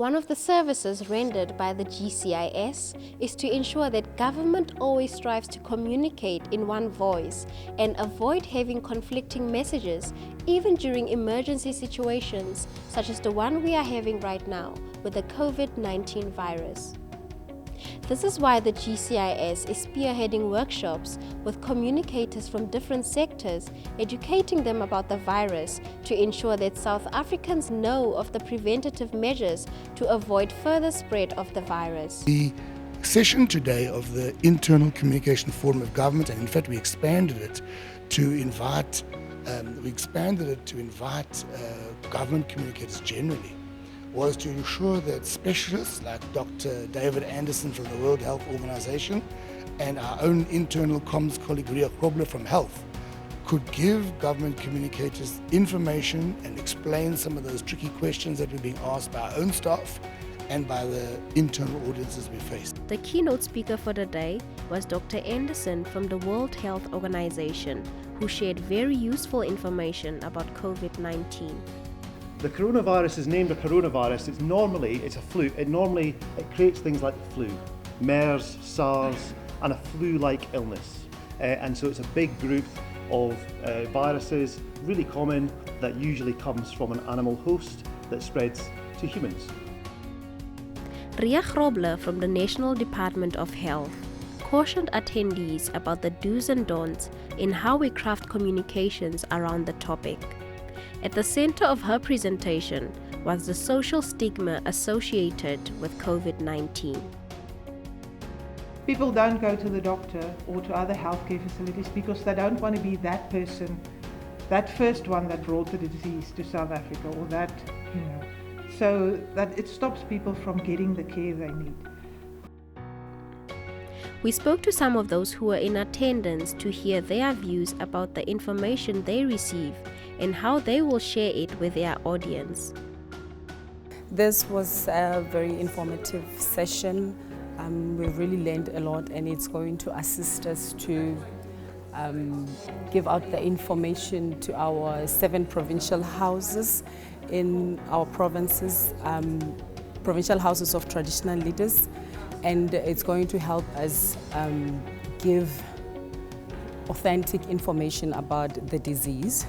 One of the services rendered by the GCIS is to ensure that government always strives to communicate in one voice and avoid having conflicting messages even during emergency situations such as the one we are having right now with the COVID-19 virus. This is why the GCIS is spearheading workshops with communicators from different sectors, educating them about the virus to ensure that South Africans know of the preventative measures to avoid further spread of the virus. The session today of the Internal Communication Forum of Government, and in fact we expanded it to invite government communicators generally, was to ensure that specialists like Dr. David Anderson from the World Health Organization and our own internal comms colleague Ria Grobler from Health could give government communicators information and explain some of those tricky questions that were being asked by our own staff and by the internal audiences we faced. The keynote speaker for the day was Dr. Anderson from the World Health Organization, who shared very useful information about COVID-19. The coronavirus is named a coronavirus. It's a flu. It creates things like the flu, MERS, SARS, and a flu-like illness. And so it's a big group of viruses, really common, that usually comes from an animal host that spreads to humans. Ria Grobler from the National Department of Health cautioned attendees about the do's and don'ts in how we craft communications around the topic. At the center of her presentation was the social stigma associated with COVID-19. People don't go to the doctor or to other healthcare facilities because they don't want to be that person, that first one that brought the disease to South Africa, or that, so that it stops people from getting the care they need. We spoke to some of those who were in attendance to hear their views about the information they receive and how they will share it with their audience. This was a very informative session. We really learned a lot, and it's going to assist us to give out the information to our 7 provincial houses in our provinces, provincial houses of traditional leaders, and it's going to help us give authentic information about the disease.